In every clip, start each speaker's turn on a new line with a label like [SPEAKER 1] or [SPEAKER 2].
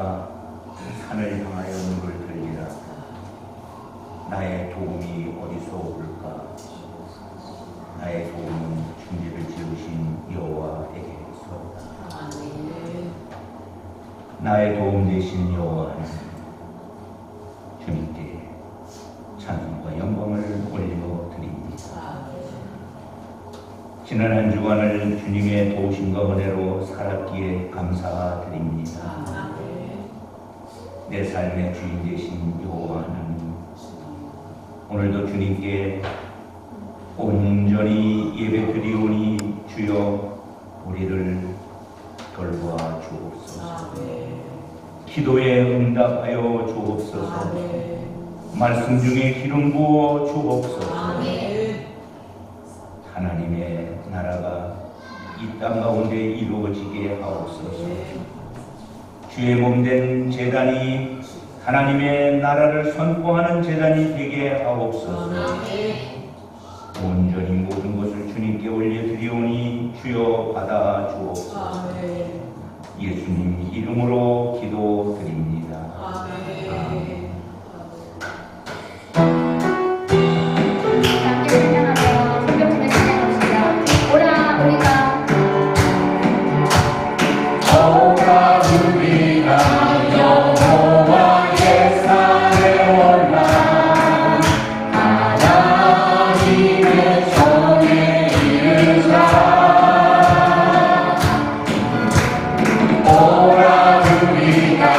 [SPEAKER 1] 내가 산을 향하여 눈을 들리라. 나의 도움이 어디서 올까? 나의 도움은 천지를 지으신 여호와에게서다. 나의 도움 되신 여호와 하나님, 주님께 찬송과 영광을 올려드립니다. 지난 한 주간을 주님의 도우심과 은혜로 살았기에 감사드립니다. 내 삶의 주인 되신 여호와 하나님, 오늘도 주님께 온전히 예배드리오니 주여 우리를 돌보아 주옵소서. 기도에 응답하여 주옵소서. 말씀 중에 기름 부어 주옵소서. 하나님의 나라가 이 땅 가운데 이루어지게 하옵소서. 주의 몸된 제단이 하나님의 나라를 선포하는 제단이 되게 하옵소서. 온전히 모든 것을 주님께 올려드리오니 주여 받아 주옵소서. 예수님 이름으로 기도드립니다. 아멘.
[SPEAKER 2] 오라 우리가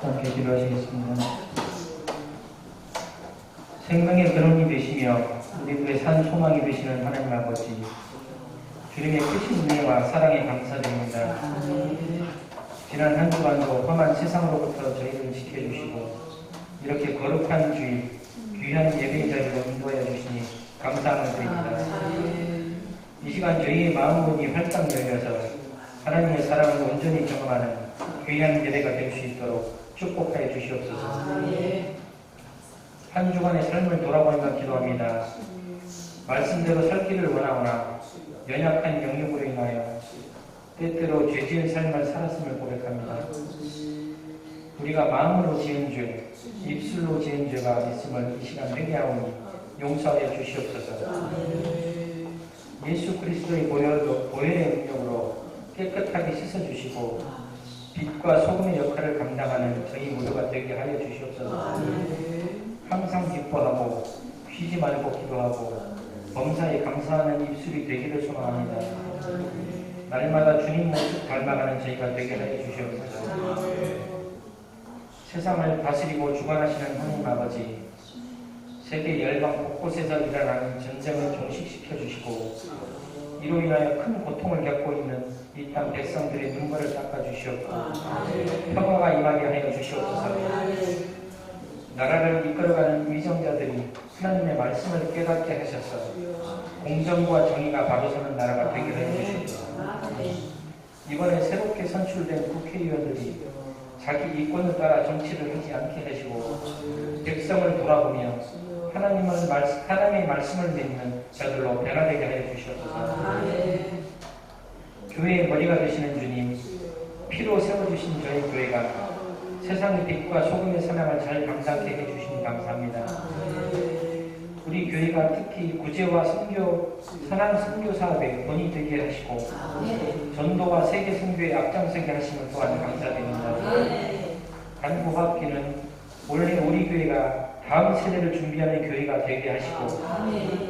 [SPEAKER 2] 함께 기도하시겠습니다. 생명의 근원이 되시며 우리들의 산 소망이 되시는 하나님 아버지, 주님의 크신 은혜와 사랑에 감사드립니다. 지난 한 주간도 험한 세상으로부터 저희를 지켜주시고 이렇게 거룩한 주일, 귀한 예배의 자리로 인도하여 주시니 감사함을 드립니다. 이 시간 저희의 마음문이 활짝 열려서 하나님의 사랑을 온전히 경험하는 귀한 예배가 될 수 있도록 축복하여 주시옵소서. 한 주간의 삶을 돌아보며 기도합니다. 말씀대로 살기를 원하오나 연약한 영역으로 인하여 때때로 죄지은 삶을 살았음을 고백합니다. 우리가 마음으로 지은 죄, 입술로 지은 죄가 있음을 이 시간 회개하오니 용서하여 주시옵소서. 예수 그리스도의 보혈의 능력으로 깨끗하게 씻어주시고 빛과 소금의 역할을 감당하는 저희 모두가 되게 하여 주시옵소서. 항상 기뻐하고 쉬지 말고 기도하고 범사에 감사하는 입술이 되기를 소망합니다. 날마다 주님 모습 닮아가는 저희가 되게 하여 주시옵소서. 세상을 다스리고 주관하시는 하나님 아버지, 세계 열방 곳곳에서 일어나는 전쟁을 종식시켜 주시고 이로 인하여 큰 고통을 겪고 있는 이 땅 백성들의 눈물을 닦아 주시옵고 평화가 임하게 하여 주시옵소서. 나라를 이끌어가는 위정자들이 하나님의 말씀을 깨닫게 하셔서 공정과 정의가 바로 서는 나라가 되게 하여 주시옵소서. 이번에 새롭게 선출된 국회의원들이 자기 이권을 따라 정치를 하지 않게 하시고 백성을 돌아보며 하나님의 말씀을 믿는 자들로 변화되게 하여 주시옵소서. 교회의 머리가 되시는 주님, 피로 세워주신 저희 교회가 세상의 빛과 소금의 사명을 잘 감당케 해주시니 감사합니다. 우리 교회가 특히 구제와 선한 선교 사업에 본이 되게 하시고 전도와 세계 선교에 앞장서게 하시는 또한 감사드립니다. 간구합기는 원래 우리 교회가 다음 세대를 준비하는 교회가 되게 하시고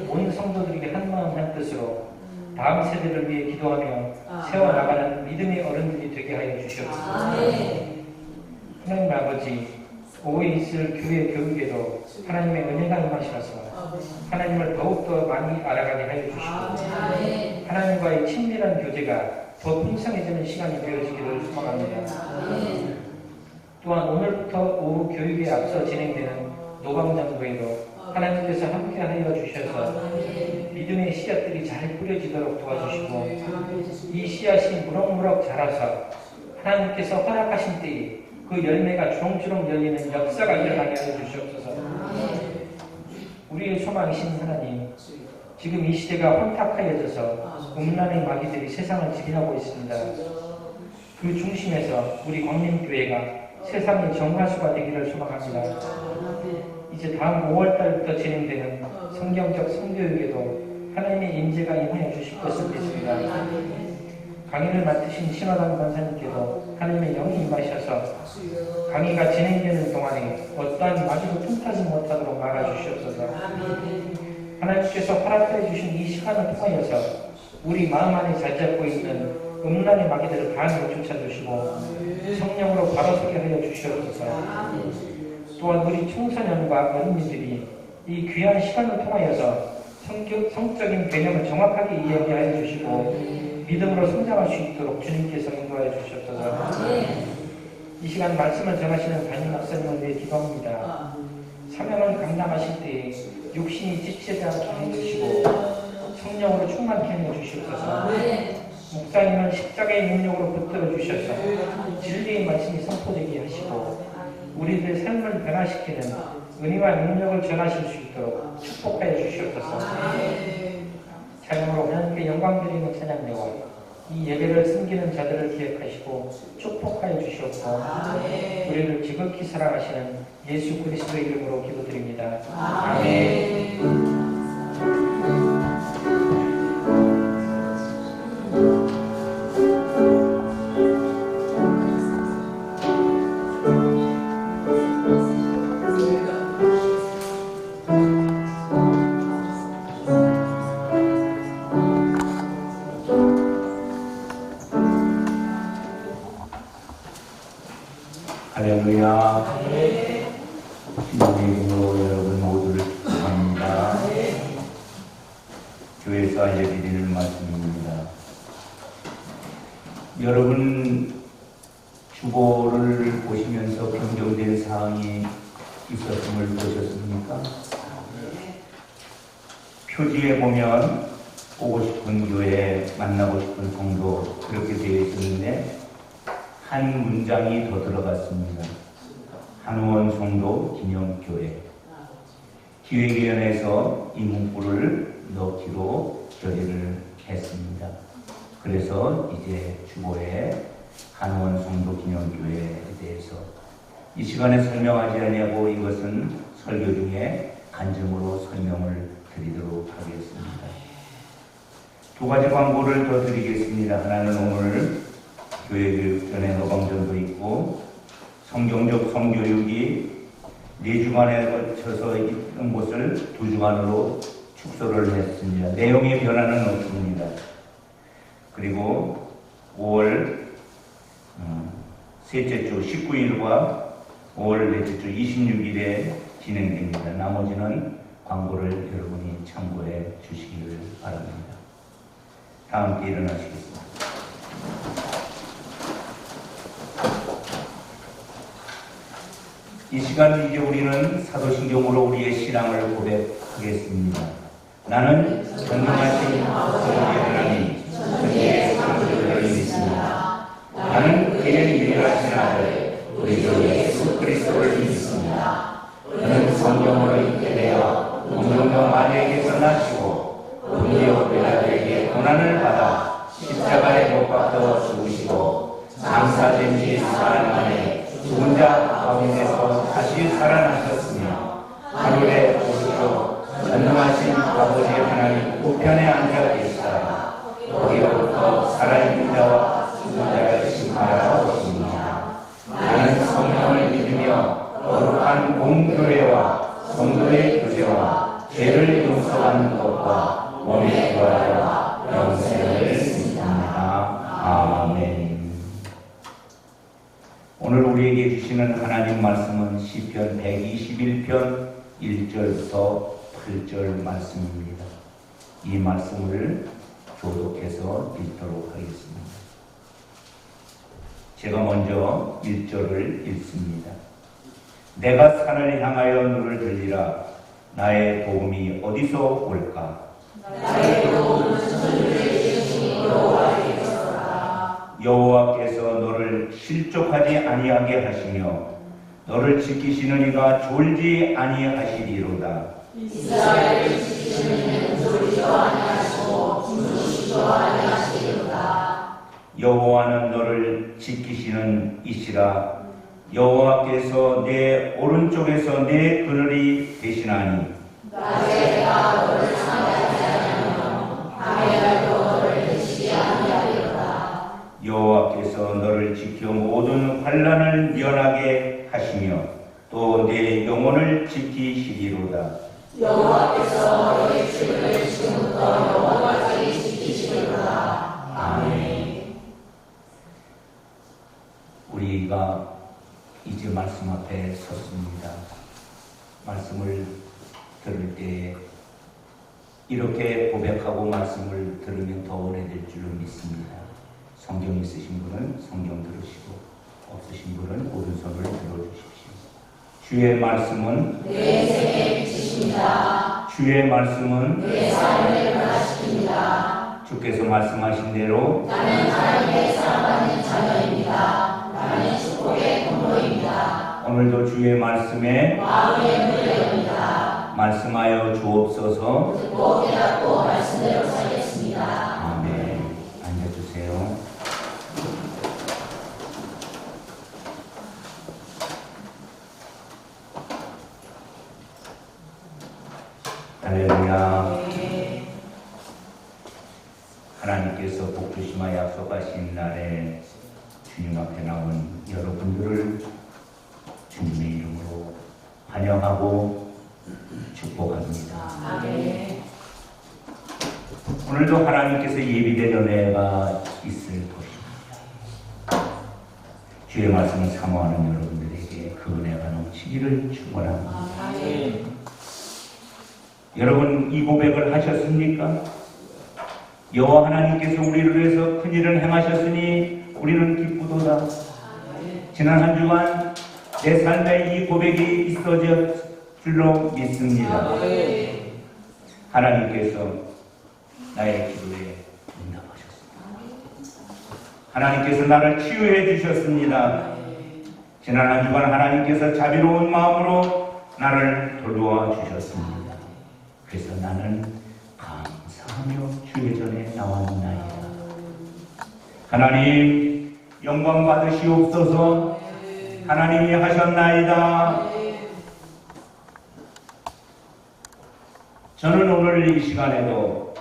[SPEAKER 2] 온 성도들에게 한마음 한뜻으로 다음 세대를 위해 기도하며 세워나가는 믿음의 어른들이 되게 하여 주시옵소서. 하나님 아버지, 오후에 있을 교회 교육에도 하나님의 은혜가 임하셔서 하나님을 더욱더 많이 알아가게 하여 주시고 하나님과의 친밀한 교제가 더 풍성해지는 시간이 되어지기를 소망합니다. 또한 오늘부터 오후 교육에 앞서 진행되는 노방장도에도 하나님께서 함께하여 주셔서 믿음의 씨앗들이 잘 뿌려지도록 도와주시고 이 씨앗이 무럭무럭 자라서 하나님께서 허락하신 때에 그 열매가 주렁주렁 열리는 역사가 일어나게 하여 주시옵소서. 우리의 소망이신 하나님, 지금 이 시대가 혼탁하여져서 음란의 마귀들이 세상을 지배하고 있습니다. 그 중심에서 우리 광림교회가 세상의 정화수가 되기를 소망합니다. 이제 다음 5월달부터 진행되는 성경적 성교육에도 하나님의 임재가 임하여 주실 것을 믿습니다. 강의를 맡으신 신화당 권사님께도 하나님의 영이 임하셔서 강의가 진행되는 동안에 어떠한 마귀도 틈타지 못하도록 막아주시옵소서. 하나님께서 허락해 주신 이 시간을 통하여서 우리 마음 안에 자리 잡고 있는 음란의 마귀들을 반으로 쫓아주시고 성령으로 바로서게 하여 주시옵소서. 또한 우리 청소년과 어린이들이 이 귀한 시간을 통하여서 성적인 개념을 정확하게 이해하여 주시고 믿음으로 성장할 수 있도록 주님께서 인도하여 주시옵소서. 이 시간 말씀을 전하시는 담임 목사님을 위해 기도합니다. 사명을 감당하실 때에 육신이 지치지 않게 해주시고 성령으로 충만케 하여 주시옵소서. 목사님은 십자가의 능력으로 붙들어 주셔서 진리의 말씀이 선포되게 하시고 우리들의 삶을 변화시키는 은혜와 능력을 전하실 수 있도록 축복하여 주시옵소서. 찬양으로 하나님께 영광 드리는 찬양대와 이 예배를 섬기는 자들을 기억하시고 축복하여 주시옵고 우리를 지극히 사랑하시는 예수 그리스도의 이름으로 기도드립니다. 아멘.
[SPEAKER 1] 할렐루야. 주님의 이름으로 여러분 모두를 축복합니다. 교회에서 알려드리는 말씀입니다. 여러분 주보를 보시면서 변경된 사항이 있었음을 보셨습니까? 표지에 보면 보고 싶은 교회, 만나고 싶은 성도 그렇게 되어 있었는데 한 문장이 더 들어갔습니다. 한우원 성도 기념교회. 기획위원회에서 이 문구를 넣기로 결의를 했습니다. 그래서 이제 주보에 한우원 성도 기념교회에 대해서 이 시간에 설명하지 않냐고 이것은 설교 중에 간증으로 설명을 드리도록 하겠습니다. 두 가지 광고를 더 드리겠습니다. 하나는 오늘 교회교육 전에 노방전도 있고 성경적 성교육이 4주간에 걸쳐서 있던 곳을 2주간으로 축소를 했습니다. 내용의 변화는 없습니다. 그리고 5월 셋째 주 19일과 5월 넷째 주 26일에 진행됩니다. 나머지는 광고를 여러분이 참고해 주시기를 바랍니다. 다 함께 일어나시겠습니다. 이 시간 이제 우리는 사도신경으로 우리의 신앙을 고백하겠습니다. 나는 전능하신 아버지 하나님, 천지의 창조주를 믿습니다. 나는 그의 유일하신 아들, 우리 주 예수 그리스도를 믿습니다. 그는 성경으로 있게 되어 동정녀 마리아에게서 나시고 본디오 빌라도에게 고난을 받아 십자가에 못 박혀 죽으시고 장사된 지 사흘 만에 죽은 자 가운데서 다시 살아나셨으며 하늘에 오르시고 전능하신 아버지 하나님 우편에 앉아 계시다. 거기로부터 살아있는 자와 죽은 자를 심판하러 오십니다. 나는 성령을 믿으며 거룩한 공교회와 성도의 교제와 죄를 용서받는 것과 몸의 부활과 영생을 믿습니다. 아멘. 오늘 우리에게 주시는 하나님 말씀은 시편 121편 1절부터 8절 말씀입니다. 이 말씀을 교독해서 읽도록 하겠습니다. 제가 먼저 1절을 읽습니다. 내가 산을 향하여 눈을 들리라. 나의 도움이 어디서 올까?
[SPEAKER 3] 나의 도움은 천주의 이름이 여호와께서라.
[SPEAKER 1] 여호와께서 너를 실족하지 아니하게 하시며 너를 지키시는 이가 졸지 아니하시리로다.
[SPEAKER 3] 이스라엘을 지키시는 이는 졸지도 아니하시고 주무시지도 아니하시리로다.
[SPEAKER 1] 여호와는 너를 지키시는 이시라. 여호와께서 내 오른쪽에서 내 그늘이 되시나니
[SPEAKER 3] 낮에 내가 너를 상하지 아니하며 밤에 날도 너를 해치지 아니하리로다.
[SPEAKER 1] 여호와께서 너를 지켜 모든 환난을 면하게 하시며 또 내 영혼을 지키시리로다.
[SPEAKER 3] 여호와께서 너의 주를 지금부터 영원까지 지키시리로다. 아멘.
[SPEAKER 1] 우리가 이제 말씀 앞에 섰습니다. 말씀을 들을 때 이렇게 고백하고 말씀을 들으면 더 오래될 줄로 믿습니다. 성경 있으신 분은 성경 들으시고 없으신 분은 오른손을 들어주십시오. 주의 말씀은
[SPEAKER 3] 내 생에 빛이십니다.
[SPEAKER 1] 주의 말씀은
[SPEAKER 3] 내 삶을 변화시킵니다.
[SPEAKER 1] 주께서 말씀하신 대로
[SPEAKER 3] 나는 하나님의 사랑하는 자녀입니다. 나는 축복의 통로입니다.
[SPEAKER 1] 오늘도 주의 말씀에
[SPEAKER 3] 마음의 문을 엽니다.
[SPEAKER 1] 말씀하여 주옵소서.
[SPEAKER 3] 듣고 깨닫고 말씀대로 살겠습니다.
[SPEAKER 1] 아멘. 앉아주세요. 할렐루야. 하나님께서 복 주시마 약속하신 날에 주님 앞에 나온 여러분들을 주님의 이름으로 환영하고 축복합니다.
[SPEAKER 3] 아멘.
[SPEAKER 1] 오늘도 하나님께서 예비된 은혜가 있을 것입니다. 주의 말씀을 사모하는 여러분들 주시기를 축원합니다. 여러분 이 고백을 하셨습니까? 여호와 하나님께서 우리를 위해서 큰 일을 행하셨으니 우리는 기쁘도다. 지난 한 주간 내 삶에 이 고백이 있어질 줄로 믿습니다. 하나님께서 나의 기도에 응답하셨습니다. 하나님께서 나를 치유해 주셨습니다. 지난 한 주간 하나님께서 자비로운 마음으로 나를 돌보아 주셨습니다. 그래서 나는 감사하며 주의 전에 나왔나이다. 하나님 영광 받으시옵소서. 하나님이 하셨나이다. 저는 오늘 이 시간에도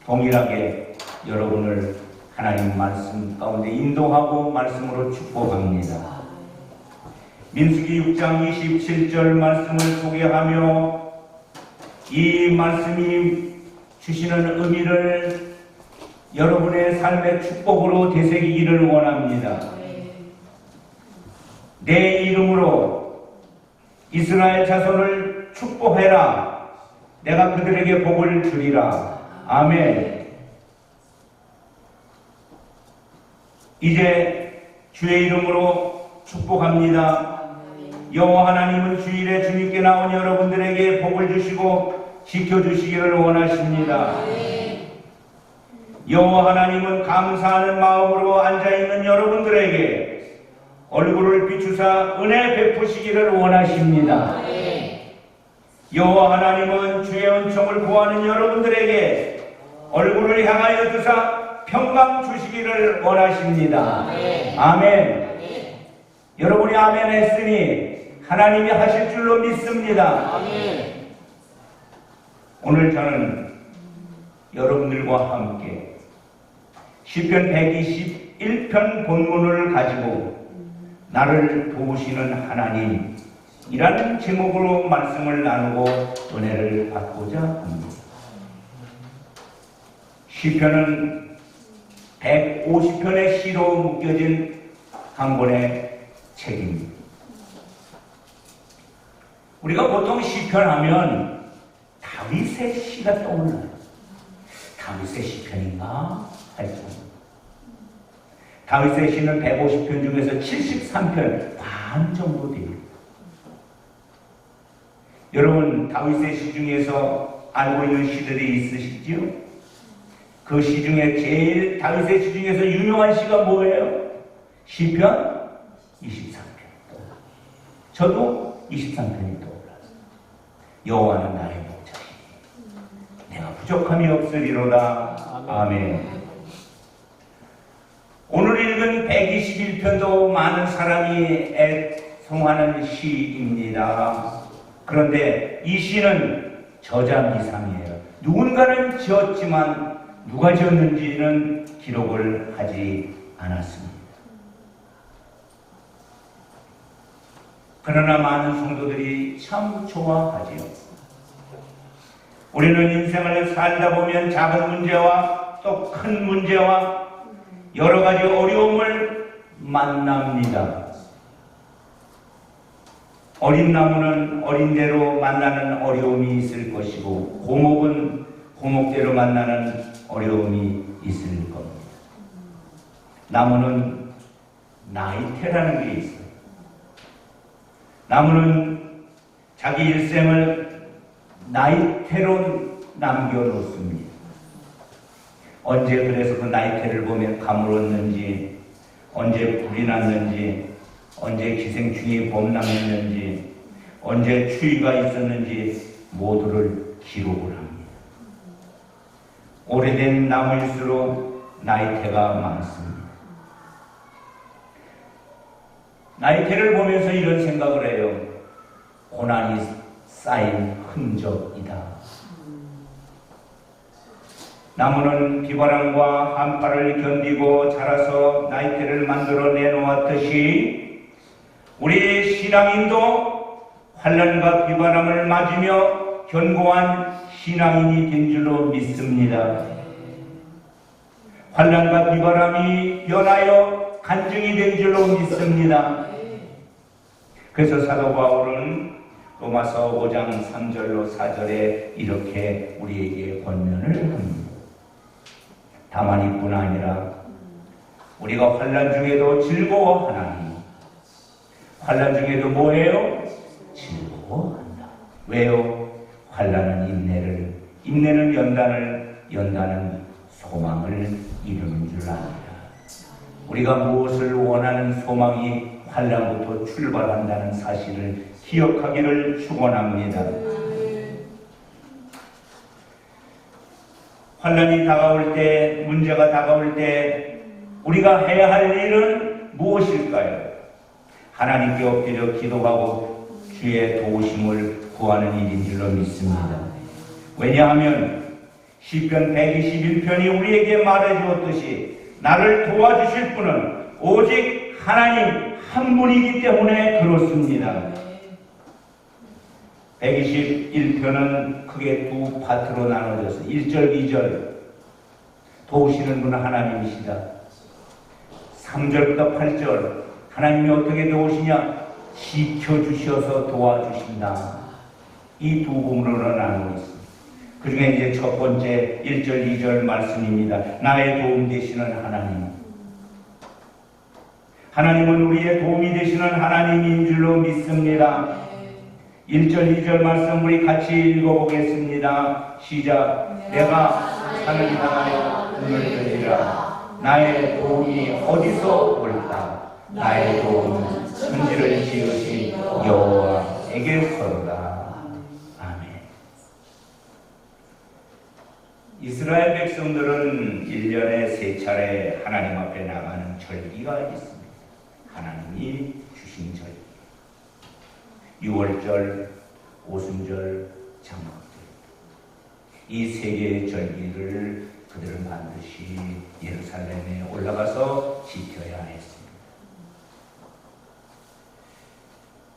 [SPEAKER 1] 동일하게 여러분을 하나님 말씀 가운데 인도하고 말씀으로 축복합니다. 민수기 6장 27절 말씀을 소개하며 이 말씀이 주시는 의미를 여러분의 삶의 축복으로 되새기기를 원합니다. 내 이름으로 이스라엘 자손을 축복해라. 내가 그들에게 복을 주리라. 아멘. 이제 주의 이름으로 축복합니다. 여호와 하나님은 주일에 주님께 나온 여러분들에게 복을 주시고 지켜주시기를 원하십니다. 여호와 하나님은 감사하는 마음으로 앉아있는 여러분들에게 얼굴을 비추사 은혜 베푸시기를 원하십니다. 여호와 하나님은 주의 은총을 구하는 여러분들에게 얼굴을 향하여 드사 평강 주시기를 원하십니다. 아멘. 여러분이 아멘 했으니 하나님이 하실 줄로 믿습니다. 오늘 저는 여러분들과 함께 시편 121편 본문을 가지고 나를 도우시는 하나님이라는 제목으로 말씀을 나누고 은혜를 받고자 합니다. 시편은 150편의 시로 묶여진 한 권의 책입니다. 우리가 보통 시편하면 다윗의 시가 떠올라요. 다윗의 시편인가 할 정도. 다윗의 시는 150편 중에서 73편 반 정도 됩니다. 여러분 다윗의 시 중에서 알고 있는 시들이 있으시지요? 그 시 중에 제일 다윗의 시 중에서 유명한 시가 뭐예요? 시편 23편. 저도 23편이 떠올랐어요. 여호와는 나의 목자시니 내가 부족함이 없으리로다. 아멘. 오늘 읽은 121편도 많은 사람이 애송하는 시입니다. 그런데 이 시는 저자 미상이에요. 누군가는 지었지만 누가 지었는지는 기록을 하지 않았습니다. 그러나 많은 성도들이 참 좋아하지요. 우리는 인생을 살다 보면 작은 문제와 또 큰 문제와 여러 가지 어려움을 만납니다. 어린 나무는 어린 대로 만나는 어려움이 있을 것이고 고목은 고목대로 만나는 어려움이 있을 겁니다. 나무는 나이테라는 게 있어요. 나무는 자기 일생을 나이테로 남겨놓습니다. 언제 그래서 그 나이테를 보면 가물었는지, 언제 불이 났는지, 언제 기생충이 범람했는지, 언제 추위가 있었는지 모두를 기록을 합니다. 오래된 나무일수록 나이테가 많습니다. 나이테를 보면서 이런 생각을 해요. 고난이 쌓인 흔적이다. 나무는 비바람과 한파를 견디고 자라서 나이테를 만들어 내놓았듯이 우리의 신앙인도 환난과 비바람을 맞으며 견고한 신앙인이 된 줄로 믿습니다. 환난과 비바람이 연하여 간증이 된 줄로 믿습니다. 그래서 사도 바울은 로마서 5장 3절로 4절에 이렇게 우리에게 권면을 합니다. 다만 이뿐 아니라 우리가 환난 중에도 즐거워하나니. 환난 중에도 뭐예요? 즐거워한다. 왜요? 환난은 인내를, 인내는 연단을, 연단은 소망을 이루는 줄 압니다. 우리가 무엇을 원하는 소망이 환난부터 출발한다는 사실을 기억하기를 축원합니다. 환난이 다가올 때, 문제가 다가올 때 우리가 해야 할 일은 무엇일까요? 하나님께 엎드려 기도하고 주의 도우심을 구하는 일인 줄로 믿습니다. 왜냐하면 시편 121편이 우리에게 말해주었듯이 나를 도와주실 분은 오직 하나님 한 분이기 때문에 그렇습니다. 121편은 크게 두 파트로 나눠져서 1절, 2절 도우시는 분은 하나님이시다. 3절부터 8절 하나님이 어떻게 도우시냐? 지켜주셔서 도와주신다. 이 두 부분으로 나누고 있습니다. 그 중에 이제 첫 번째 1절, 2절 말씀입니다. 나의 도움 되시는 하나님. 하나님은 우리의 도움이 되시는 하나님인 줄로 믿습니다. 1절, 2절 말씀 우리 같이 읽어보겠습니다. 시작. 내가 산을 향하여 눈을 들리라. 나의 도움이 어디서 올까? 나의 도움은 천지를 지으신 여호와에게서로다. 아멘. 이스라엘 백성들은 1년에 3차례 하나님 앞에 나가는 절기가 있습니다. 하나님이 주신 절기. 6월절, 오순절, 장막절. 이 3개의 절기를 그들은 반드시 예루살렘에 올라가서 지켜야 했습니다.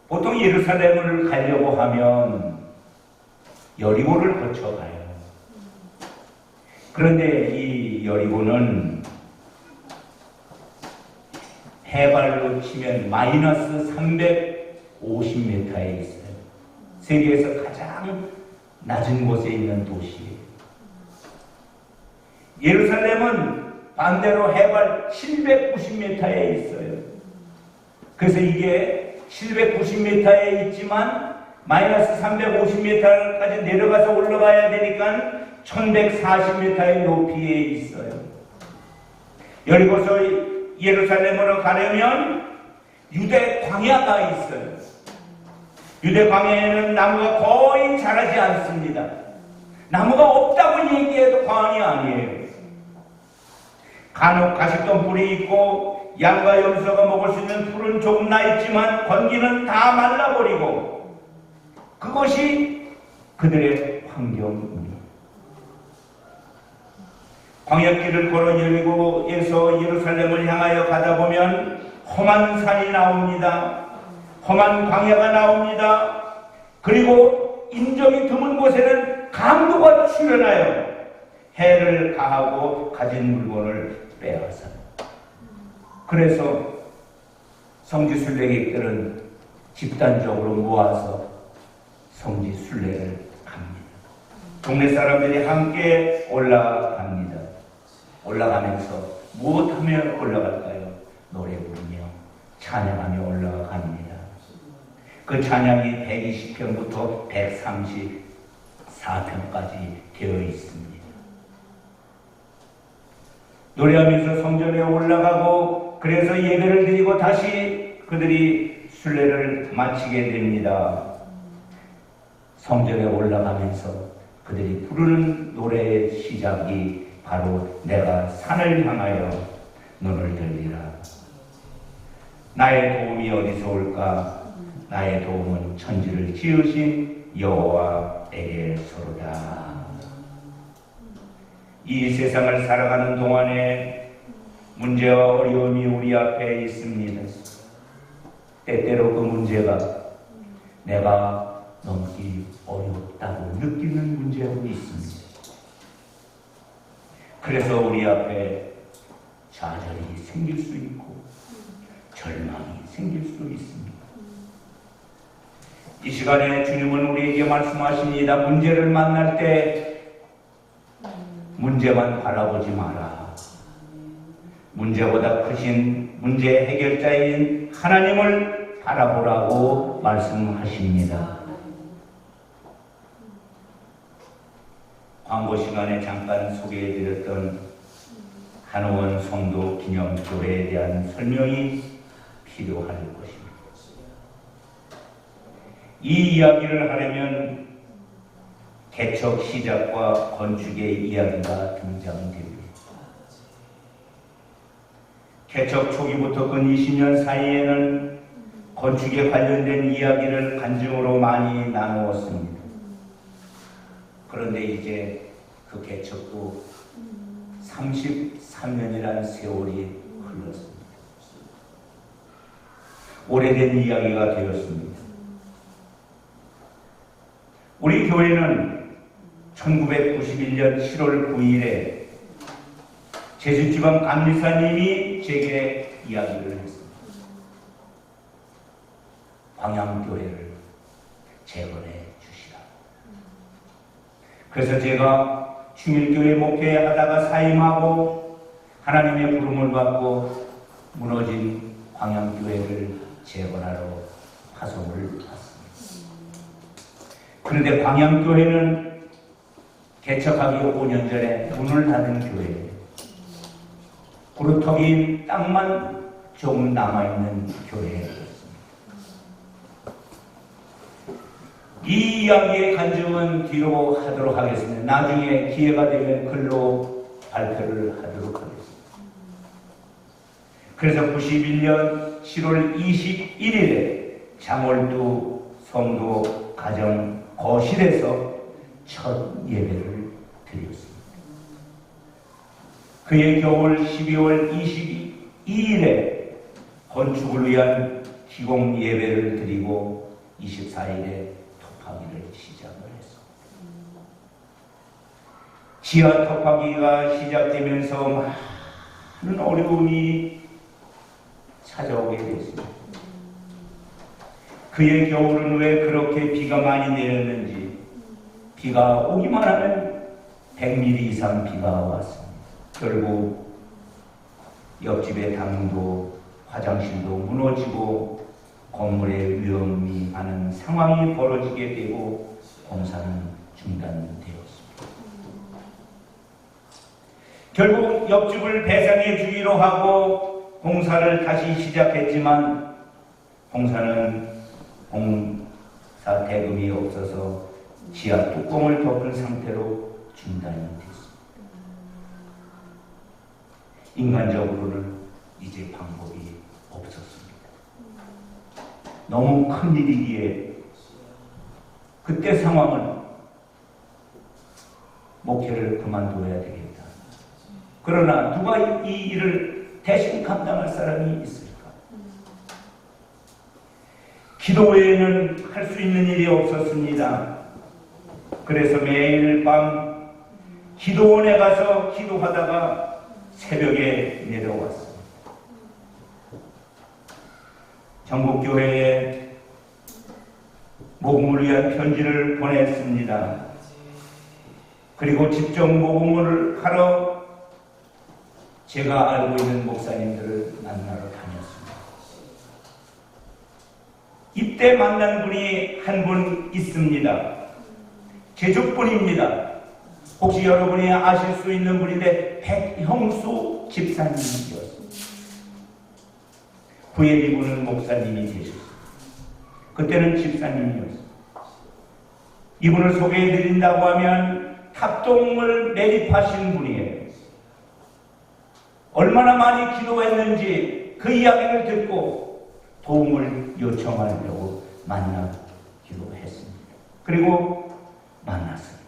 [SPEAKER 1] 보통 예루살렘을 가려고 하면 여리고를 거쳐가요. 그런데 이 여리고는 해발로 치면 마이너스 350m에 있어요. 세계에서 가장 낮은 곳에 있는 도시예요. 예루살렘은 반대로 해발 790m에 있어요. 그래서 이게 790m에 있지만 마이너스 350m까지 내려가서 올라가야 되니까 1140m의 높이에 있어요. 여리고서 예루살렘으로 가려면 유대 광야가 있어요. 유대 광야에는 나무가 거의 자라지 않습니다. 나무가 없다고 얘기해도 과언이 아니에요. 간혹 가시덤불이 있고 양과 염소가 먹을 수 있는 풀은 조금 나 있지만 건기는 다 말라버리고 그것이 그들의 환경입니다. 광야길을 걸어 여리고에서 예루살렘을 향하여 가다 보면 험한 산이 나옵니다. 험한 광야가 나옵니다. 그리고 인적이 드문 곳에는 강도가 출현하여 해를 가하고 가진 물건을 빼앗아. 그래서 성지순례객들은 집단적으로 모아서 성지순례를 갑니다. 동네 사람들이 함께 올라갑니다. 올라가면서 무엇하며 올라갈까요? 노래 부르며 찬양하며 올라갑니다. 그 찬양이 120편부터 134편까지 되어 있습니다. 노래하면서 성전에 올라가고 그래서 예배를 드리고 다시 그들이 순례를 마치게 됩니다. 성전에 올라가면서 그들이 부르는 노래의 시작이 바로 내가 산을 향하여 눈을 들리라. 나의 도움이 어디서 올까? 나의 도움은 천지를 지으신 여호와에게서로다. 이 세상을 살아가는 동안에 문제와 어려움이 우리 앞에 있습니다. 때때로 그 문제가 내가 넘기 어렵다고 느끼는 문제도 있습니다. 그래서 우리 앞에 좌절이 생길 수 있고 절망이 생길 수 있습니다. 이 시간에 주님은 우리에게 말씀하십니다. 문제를 만날 때 문제만 바라보지 마라. 문제보다 크신 문제 해결자인 하나님을 바라보라고 말씀하십니다. 광고 시간에 잠깐 소개해드렸던 한의원 성도 기념교회에 대한 설명이 필요할 것입니다. 이 이야기를 하려면 개척 시작과 건축의 이야기가 등장됩니다. 개척 초기부터 근 20년 사이에는 건축에 관련된 이야기를 간증으로 많이 나누었습니다. 그런데 이제 그 개척도 33년이라는 세월이 흘렀습니다. 오래된 이야기가 되었습니다. 우리 교회는 1991년 7월 9일에 제주지방 감리사님이 제게 이야기를 했습니다. 광양교회를 재건해 주시라. 그래서 제가 충일교회 목회하다가 사임하고 하나님의 부름을 받고 무너진 광양교회를 재건하러 파송을 받습니다. 그런데 광양교회는 개척하기 5년 전에 문을 닫은 교회예요. 구루터기 땅만 조금 남아있는 교회였습니다. 이 이야기의 간증은 뒤로 하도록 하겠습니다. 나중에 기회가 되면 글로 발표를 하도록 하겠습니다. 그래서 91년 7월 21일에 장월두 성도 가정 거실에서 첫 예배를 드렸습니다. 그해 겨울 12월 22일에 건축을 위한 기공 예배를 드리고 24일에 토파기를 시작을 했습니다. 지하 토파기가 시작되면서 많은 어려움이 찾아오게 됐습니다. 그해 겨울은 왜 그렇게 비가 많이 내렸는지, 비가 오기만 하면 100mm 이상 비가 왔습니다. 결국 옆집의 당도, 화장실도 무너지고 건물의 위험이 많은 상황이 벌어지게 되고 공사는 중단되었습니다. 결국 옆집을 배상해 주기로 하고 공사를 다시 시작했지만 공사는 공사 대금이 없어서 지하 뚜껑을 덮은 상태로 중단이 됐습니다. 인간적으로는 이제 방법이 없었습니다. 너무 큰 일이기에 그때 상황은 목회를 그만둬야 되겠다. 그러나 누가 이 일을 대신 감당할 사람이 있을까? 기도 외에는 할 수 있는 일이 없었습니다. 그래서 매일 밤 기도원에 가서 기도하다가 새벽에 내려왔습니다. 전국교회에 복음을 위한 편지를 보냈습니다. 그리고 직접 복음을 하러 제가 알고 있는 목사님들을 만나러 다녔습니다. 이때 만난 분이 한 분 있습니다. 제주분입니다. 혹시 여러분이 아실 수 있는 분인데 백형수 집사님이었습니다. 후에 이분은 목사님이 되셨습니다. 그때는 집사님이었습니다. 이분을 소개해드린다고 하면 탑동을 매립하신 분이에요. 얼마나 많이 기도했는지 그 이야기를 듣고 도움을 요청하려고 만나기로 했습니다. 그리고 만났습니다.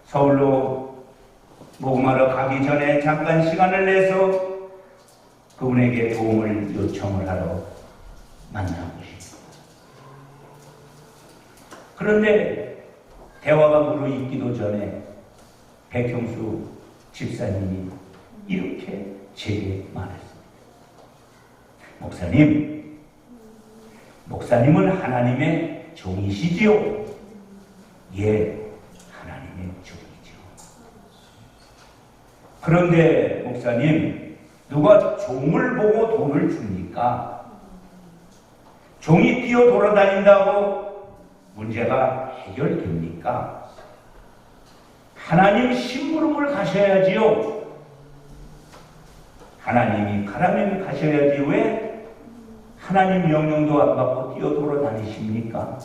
[SPEAKER 1] 서울로 복음하러 가기 전에 잠깐 시간을 내서 그분에게 도움을 요청을 하러 만나보십니다. 그런데 대화가 무르익기도 전에 백형수 집사님이 이렇게 제게 말했습니다. 목사님, 목사님은 하나님의 종이시지요? 예, 하나님의 종이죠. 그런데 목사님, 누가 종을 보고 돈을 줍니까? 종이 뛰어 돌아다닌다고 문제가 해결됩니까? 하나님 심부름을 가셔야지요. 하나님이 가라면 가셔야지 왜 하나님 명령도 안 받고 뛰어 돌아다니십니까?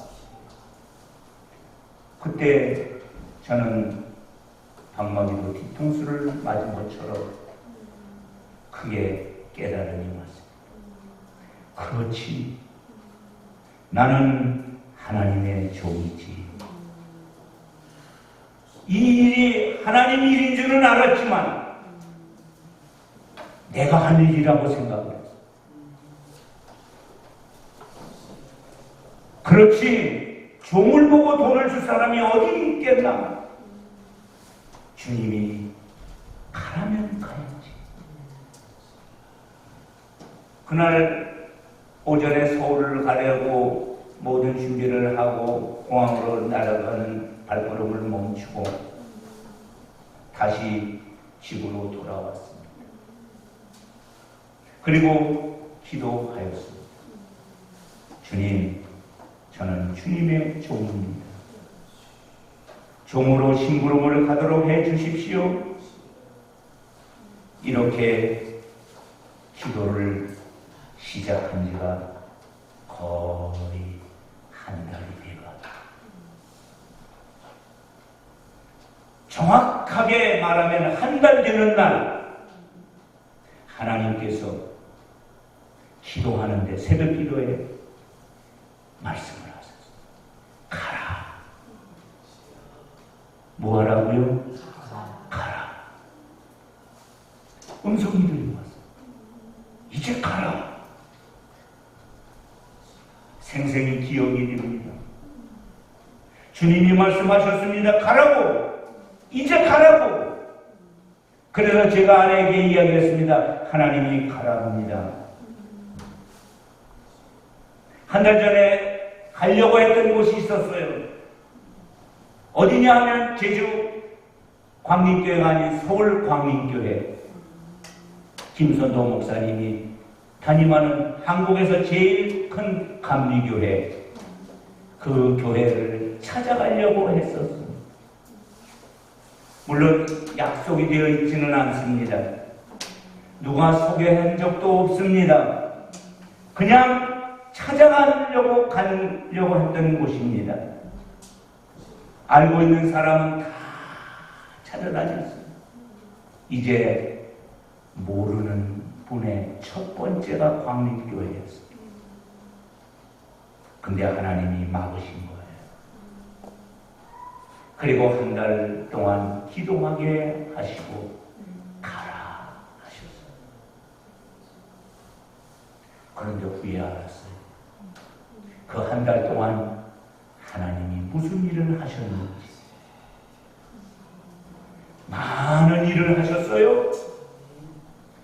[SPEAKER 1] 그때 저는 방망이로 뒤통수를 맞은 것처럼 크게 깨달음이 왔습니다. 그렇지. 나는 하나님의 종이지. 이 일이 하나님 일인 줄은 알았지만 내가 할 일이라고 생각을 했어. 그렇지. 종을 보고 돈을 줄 사람이 어디 있겠나? 주님이 가라면 가야지. 그날 오전에 서울을 가려고 모든 준비를 하고 공항으로 날아가는 발걸음을 멈추고 다시 집으로 돌아왔습니다. 그리고 기도하였습니다. 주님, 저는 주님의 종입니다. 종으로 심부름을 가도록 해 주십시오. 이렇게 기도를 시작한 지가 거의 한 달이 돼가. 정확하게 말하면 한 달 되는 날 하나님께서 기도하는데 새벽 기도에 말씀을 하셨어요. 가라. 뭐 하라고요? 가라. 음성이 들려왔어요. 이제 가라. 생생히 기억이 됩니다. 주님이 말씀하셨습니다. 가라고. 이제 가라고. 그래서 제가 아내에게 이야기했습니다. 하나님이 가라합니다. 한 달 전에 가려고 했던 곳이 있었어요. 어디냐 하면 제주 광림교회가 아닌 서울 광림교회. 김선도 목사님이 담임하는 한국에서 제일 큰 감리교회, 그 교회를 찾아가려고 했었습니다. 물론 약속이 되어 있지는 않습니다. 누가 소개한 적도 없습니다. 그냥 찾아가려고 했던 곳입니다. 알고 있는 사람은 다 찾아다녔습니다. 이제 모르는 분의 첫 번째가 광림교회였습니다. 근데 하나님이 막으신 거예요. 그리고 한 달 동안 기도하게 하시고 가라 하셨어요. 그런데 후에 알았어요. 그 한 달 동안 하나님이 무슨 일을 하셨는지. 많은 일을 하셨어요.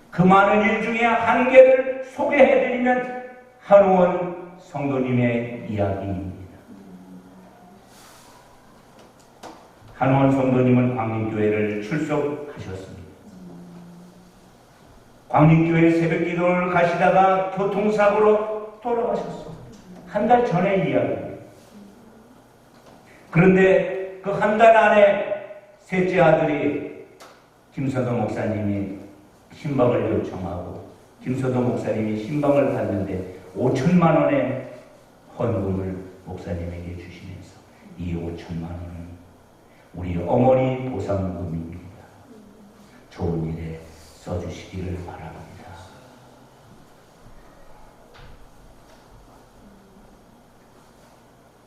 [SPEAKER 1] 그 많은 일 중에 한 개를 소개해드리면 한우원 성도님의 이야기입니다. 한우원 성도님은 광림교회를 출석하셨습니다. 광림교회 새벽기도를 가시다가 교통사고로 돌아가셨어요. 한 달 전의 이야기입니다. 그런데 그 한 달 안에 셋째 아들이 김선도 목사님이 신방을 요청하고 김선도 목사님이 신방을 받는데 5천만 원의 헌금을 목사님에게 주시면서 이 5천만 원은 우리 어머니 보상금입니다. 좋은 일에 써주시기를 바랍니다.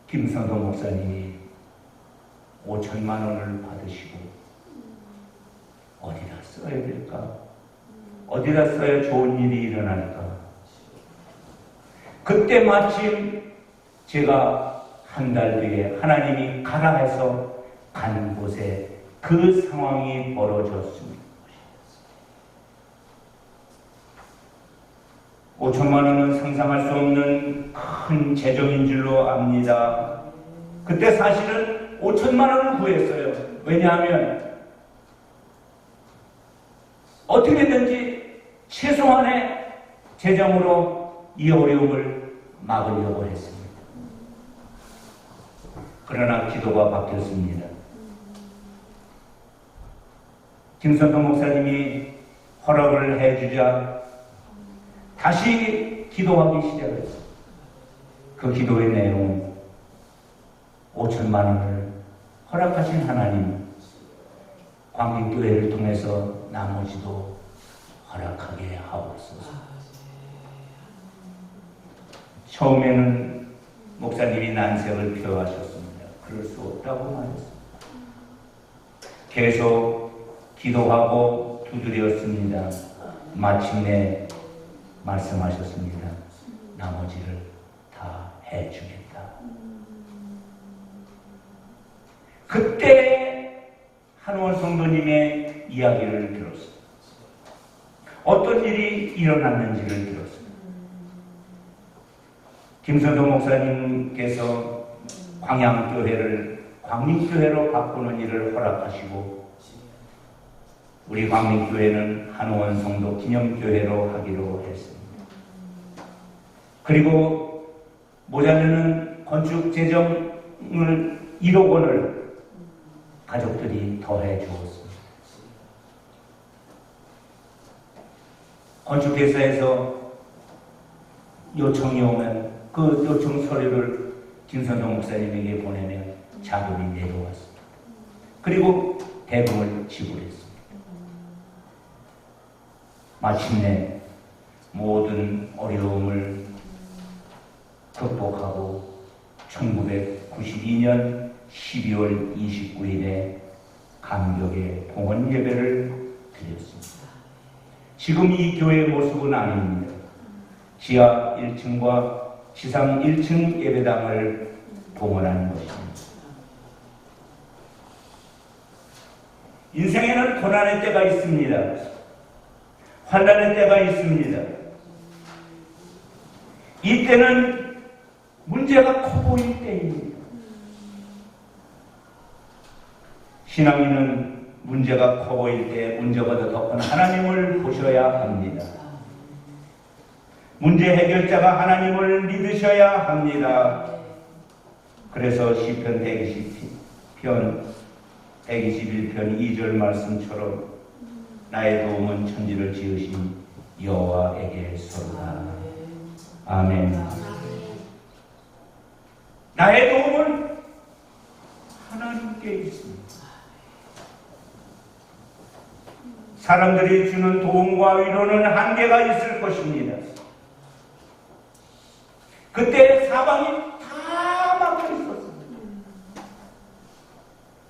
[SPEAKER 1] 김선도 목사님이 5천만 원을 받으시고 어디다 써야 될까? 어디다 써야 좋은 일이 일어날까? 그때 마침 제가 한 달 뒤에 하나님이 가라 해서 간 곳에 그 상황이 벌어졌습니다. 5천만 원은 상상할 수 없는 큰 재정인 줄로 압니다. 그때 사실은 5천만 원을 구했어요. 왜냐하면 어떻게든지 최소한의 재정으로 이 어려움을 막으려고 했습니다. 그러나 기도가 바뀌었습니다. 김선동 목사님이 허락을 해주자 다시 기도하기 시작했어요. 그 기도의 내용은 5천만 원을 허락하신 하나님, 광림교회를 통해서 나머지도 허락하게 하옵소서. 처음에는 목사님이 난색을 표하셨습니다. 그럴 수 없다고 말했습니다. 계속 기도하고 두드렸습니다. 마침내 말씀하셨습니다. 나머지를 다 해주겠다. 그때 한원 성도님의 이야기를 들었습니다. 어떤 일이 일어났는지를 들었습니다. 김선동 목사님께서 광양교회를 광림교회로 바꾸는 일을 허락하시고 우리 광림교회는 한원 성도 기념교회로 하기로 했습니다. 그리고 모자르는 건축 재정을 1억 원을 가족들이 더해 주었습니다. 건축회사에서 요청이 오면 그 요청 서류를 김선동 목사님에게 보내면 자금이 내려왔습니다. 그리고 대금을 지불했습니다. 마침내 모든 어려움을 극복하고 1992년 12월 29일에 감격의 봉헌 예배를 드렸습니다. 지금 이 교회의 모습은 아닙니다. 지하 1층과 지상 1층 예배당을 봉헌하는 것입니다. 인생에는 고난의 때가 있습니다. 환난의 때가 있습니다. 이때는 문제가 커 보일 때입니다. 신앙인은 문제가 커 보일 때 문제보다 더 큰 하나님을 보셔야 합니다. 문제 해결자가 하나님을 믿으셔야 합니다. 그래서 시편 121편 2절 말씀처럼 나의 도움은 천지를 지으신 여호와에게서로다. 아멘. 나의 도움은 하나님께 있습니다. 사람들이 주는 도움과 위로는 한계가 있을 것입니다. 그때 사방이 다 막혀 있었습니다.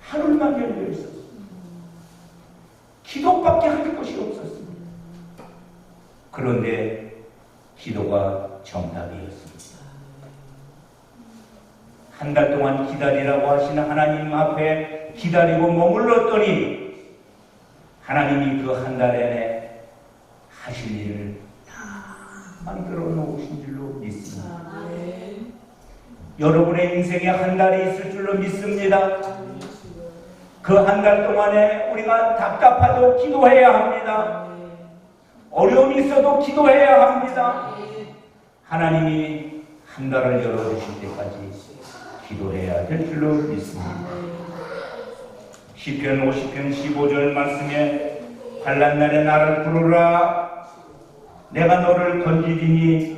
[SPEAKER 1] 하늘만 열려 있었습니다. 기도밖에 할 것이 없었습니다. 그런데 기도가 정답이었습니다. 한 달 동안 기다리라고 하시는 하나님 앞에 기다리고 머물렀더니 하나님이 그 한 달 내내 하실 일을 다 만들어 놓으신 줄로 믿습니다. 여러분의 인생에 한 달이 있을 줄로 믿습니다. 그 한 달 동안에 우리가 답답하도 기도해야 합니다. 어려움이 있어도 기도해야 합니다. 하나님이 한 달을 열어주실 때까지 기도해야 될 줄로 믿습니다. 시편 50편 15절 말씀에 환난 날에 나를 부르라. 내가 너를 건지리니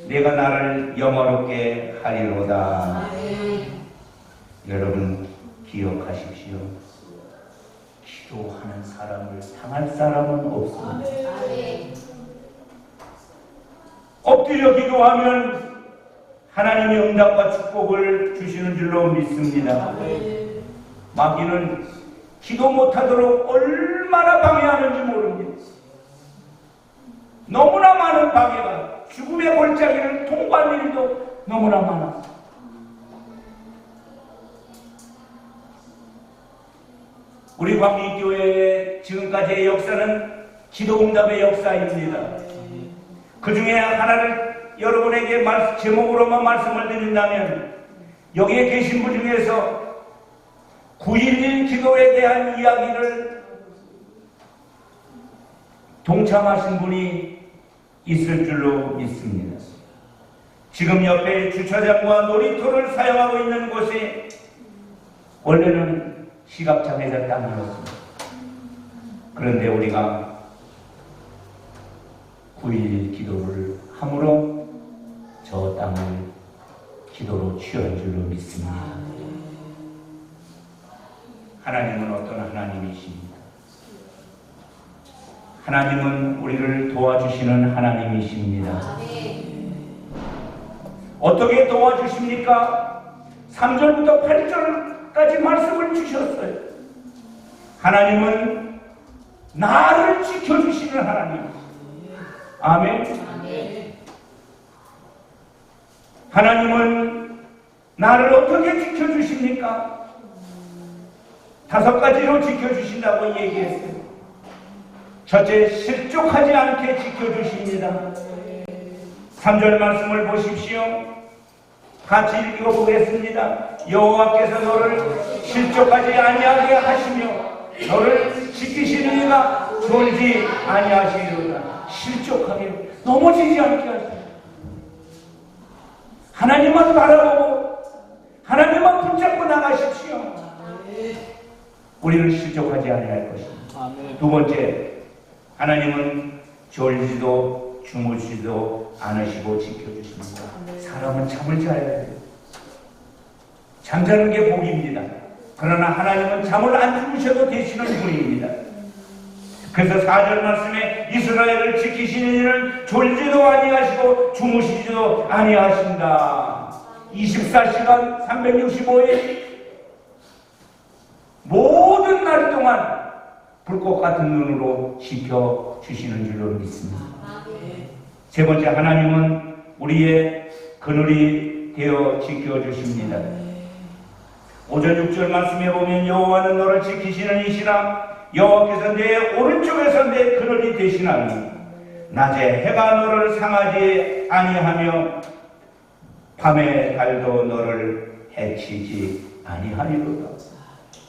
[SPEAKER 1] 내가 나를 영화롭게 하리로다. 여러분 기억하십시오. 기도하는 사람을 당할 사람은 없습니다. 엎드려 기도하면 하나님이 응답과 축복을 주시는 줄로 믿습니다. 마귀는 기도 못하도록 얼마나 방해하는지 모릅니다. 너무나 많은 방해가, 죽음의 골짜기를 통과할 일도 너무나 많아. 우리 광림교회의 지금까지의 역사는 기도 응답의 역사입니다. 그 중에 하나를 여러분에게 제목으로만 말씀을 드린다면, 여기에 계신 분 중에서 9.11 기도에 대한 이야기를 동참하신 분이 있을 줄로 믿습니다. 지금 옆에 주차장과 놀이터를 사용하고 있는 곳이 원래는 시각장애자 땅이었습니다. 그런데 우리가 9.11 기도를 함으로 저 땅을 기도로 취한 줄로 믿습니다. 하나님은 어떤 하나님이십니까? 하나님은 우리를 도와주시는 하나님이십니다. 어떻게 도와주십니까? 3절부터 8절까지 말씀을 주셨어요. 하나님은 나를 지켜주시는 하나님. 아멘. 하나님은 나를 어떻게 지켜주십니까? 5가지로 지켜주신다고 얘기했어요. 첫째, 실족하지 않게 지켜주십니다. 3절 말씀을 보십시오. 같이 읽어보겠습니다. 여호와께서 너를 실족하지 아니하게 하시며 너를 지키시는 이가 졸지 아니하시리로다. 실족하게, 넘어지지 않게 하시며 하나님만 바라보고 하나님만 붙잡고 나가십시오. 우리를 실족하지 아니할 것입니다. 두 번째, 하나님은 졸지도 주무시도 않으시고 지켜주십니다. 사람은 잠을 자야 돼요. 잠자는 게 복입니다. 그러나 하나님은 잠을 안 주무셔도 되시는 분입니다. 그래서 4절 말씀에 이스라엘을 지키시는 이는 졸지도 아니하시고 주무시지도 아니하신다. 24시간 365일 모든 날 동안 불꽃 같은 눈으로 지켜주시는 줄로 믿습니다. 세 번째, 하나님은 우리의 그늘이 되어 지켜주십니다. 5절 6절 말씀에 보면 여호와는 너를 지키시는 이시라. 여호와께서 내 오른쪽에서 내 그늘이 되시나니 낮에 해가 너를 상하지 아니하며 밤에 달도 너를 해치지 아니하리로다.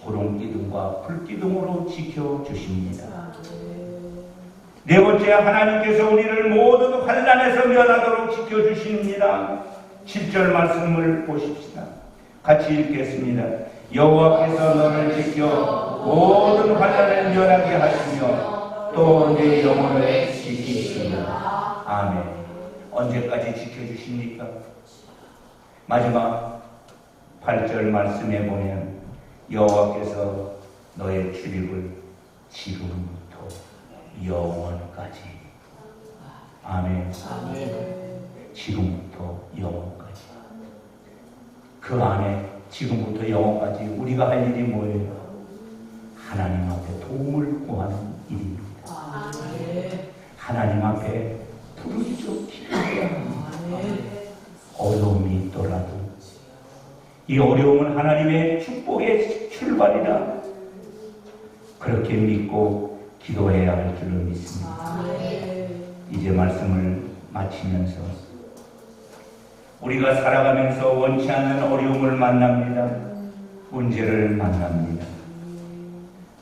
[SPEAKER 1] 구름기둥과 불기둥으로 지켜주십니다. 네 번째, 하나님께서 우리를 모든 환난에서 면하도록 지켜주십니다. 7절 말씀을 보십시다. 같이 읽겠습니다. 여호와께서 너를 지켜 모든 환난을 면하게 하시며 또 내 영혼을 지키시리라. 아멘. 언제까지 지켜주십니까? 마지막 8절 말씀에 보면 여호와께서 너의 출입을 지금부터 영원까지. 아멘. 지금부터 영원까지. 그 안에 지금부터 영원까지 우리가 할 일이 뭐예요? 하나님 앞에 도움을 구하는 일입니다. 하나님 앞에 부르짖어 기도해야 합니다. 어려움이 있더라도 이 어려움은 하나님의 축복의 출발이라 그렇게 믿고 기도해야 할 줄로 믿습니다. 이제 말씀을 마치면서 우리가 살아가면서 원치 않는 어려움을 만납니다. 문제를 만납니다.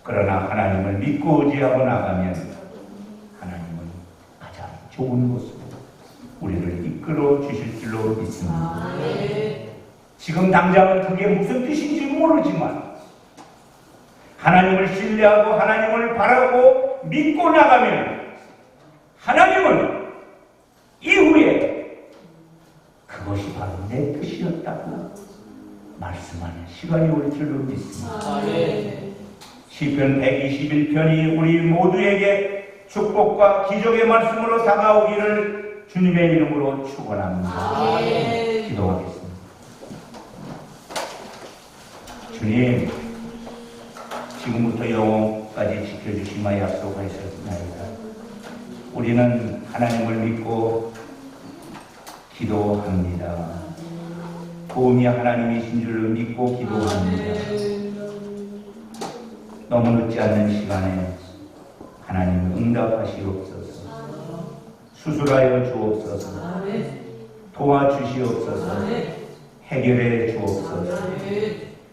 [SPEAKER 1] 그러나 하나님을 믿고 의지하고 나가면 하나님은 가장 좋은 곳으로 우리를 이끌어 주실 줄로 믿습니다. 지금 당장은 그게 무슨 뜻인지 모르지만 하나님을 신뢰하고 하나님을 바라고 믿고 나가면 하나님은 이후에 그것이 바로 내 뜻이었다고 말씀하는 시간이 올 줄로 믿습니다. 시편 121편이 우리 모두에게 축복과 기적의 말씀으로 다가오기를 주님의 이름으로 축원합니다. 기도하겠습니다. 주님, 지금부터 영원까지 지켜주시마 약속하셨나이다. 우리는 하나님을 믿고 기도합니다. 도움이 하나님이신 줄로 믿고 기도합니다. 너무 늦지 않는 시간에 하나님 응답하시옵소서. 수술하여 주옵소서. 도와주시옵소서. 해결해 주옵소서.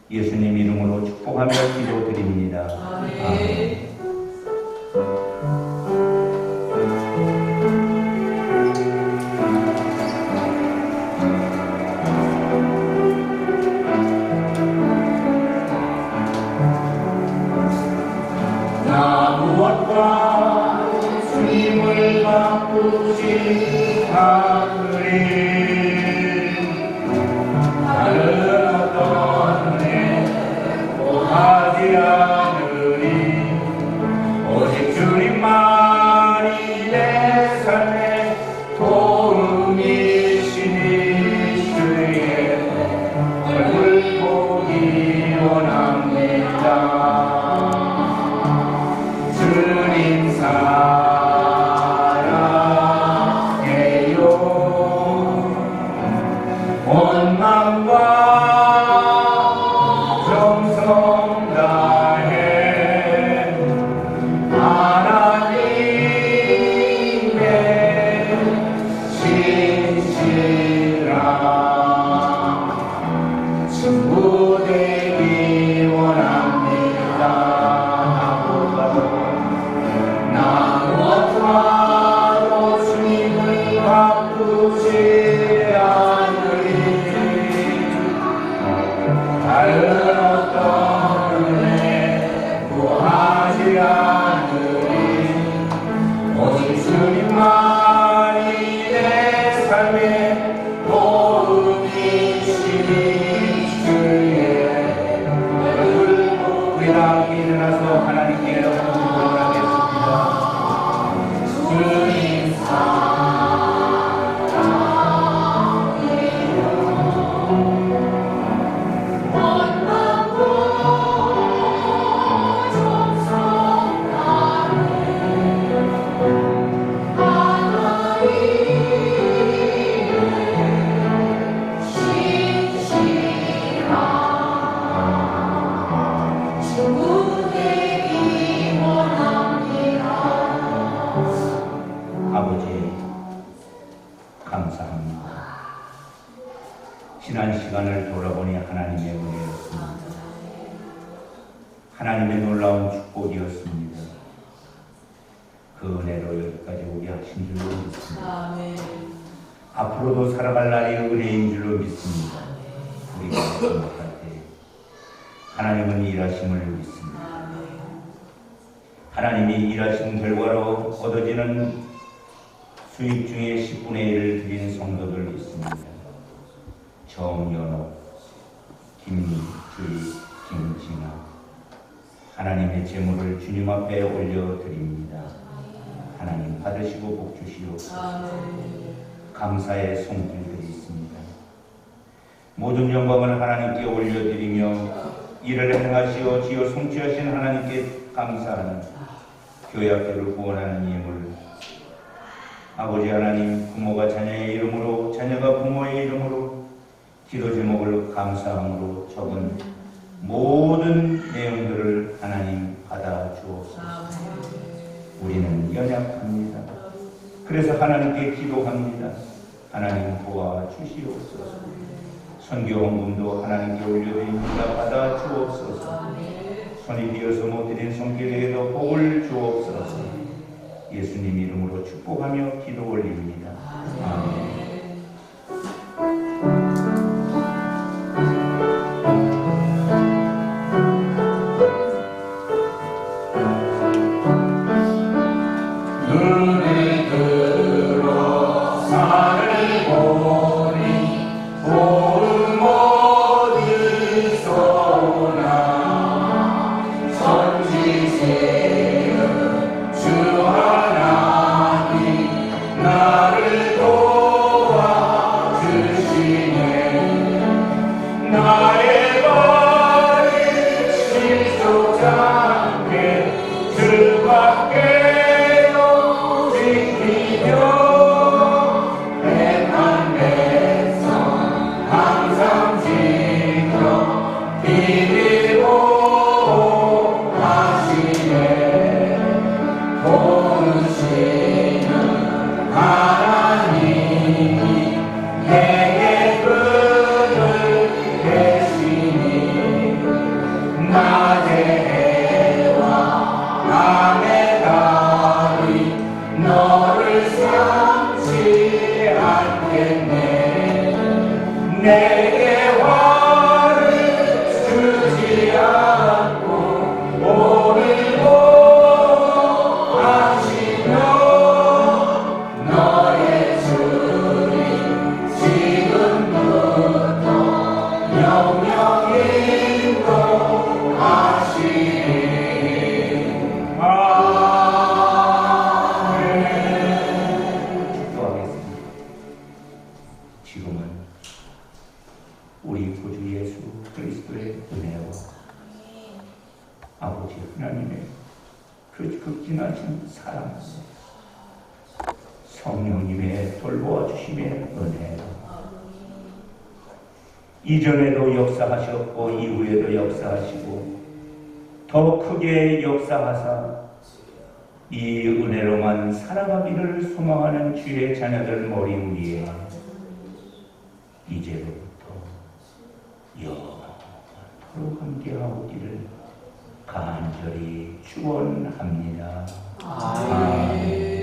[SPEAKER 1] 예수님 이름으로 축복하며 기도드립니다. 아멘. 나 무엇과 주님을 바꾸지 않으리. 나는 어떤 은혜도 하지 않으리. 오직 주님만이 내 삶의 도움이시니 주의 얼굴 보기 원합니다. 주님 사랑해요. 온 마음과 정성 다해 하나님의 신실한 친구 되기 원합니다. 나무엇과도 주님을 바꾸지 않으리. 다른 어떤 은혜 구하지 않으리. 오직 주님만이 내 삶의 도움이시니 주의 얼굴 보이라. 일어나서 하나님께 기도하겠습니다. 주님 아버지 감사합니다. 지난 시간을 돌아보니 하나님의 은혜였습니다. 하나님의 놀라운 축복이었습니다. 그 은혜로 여기까지 오게 하신 줄로 믿습니다. 앞으로도 살아갈 날이 은혜인 줄로 믿습니다. 우리가 생각할 때 하나님은 일하심을 믿습니다. 하나님이 일하신 결과로 얻어지는 수익 중에 10분의 1을 드린 성도들 있습니다. 정연호, 김주희, 김진아. 하나님의 재물을 주님 앞에 올려드립니다. 하나님 받으시고 복 주시옵소서. 감사의 손길들이 있습니다. 모든 영광을 하나님께 올려드리며 이를 행하시어 지어 성취하신 하나님께 감사하는 교회 학교를 구원하는 예물, 아버지 하나님, 부모가 자녀의 이름으로, 자녀가 부모의 이름으로 기도 제목을 감사함으로 적은 모든 내용들을 하나님 받아 주옵소서. 우리는 연약합니다. 그래서 하나님께 기도합니다. 하나님 도와 주시옵소서. 선교 헌금도 하나님께 올려드립니다. 받아 주옵소서. 손이 비어서 못 드린 손길에도 복을 주옵소서. 예수님 이름으로 축복하며 기도 올립니다. 아멘. 눈에 들어 산을 보니 도움 어디서 오나. 선지세운 주 하나님 나를 도와주시네. 나의 발이 실속지 않게 주 밖에 하시네. 보시는 내게 화를 주지 않고 오늘도 하시며 너의 주님 지금부터 영영 인도하시리. 아멘. 기도하겠습니다. 지금은 우리 구주 예수 그리스도의 은혜와 아버지 하나님의 그 극진하신 사랑, 성령님의 돌보아 주심의 은혜, 이전에도 역사하셨고 이후에도 역사하시고 더 크게 역사하사 이 은혜로만 살아가기를 소망하는 주의 자녀들 머리 위에 이제부터 영원토록 함께하오기를 간절히 축원합니다. 아멘.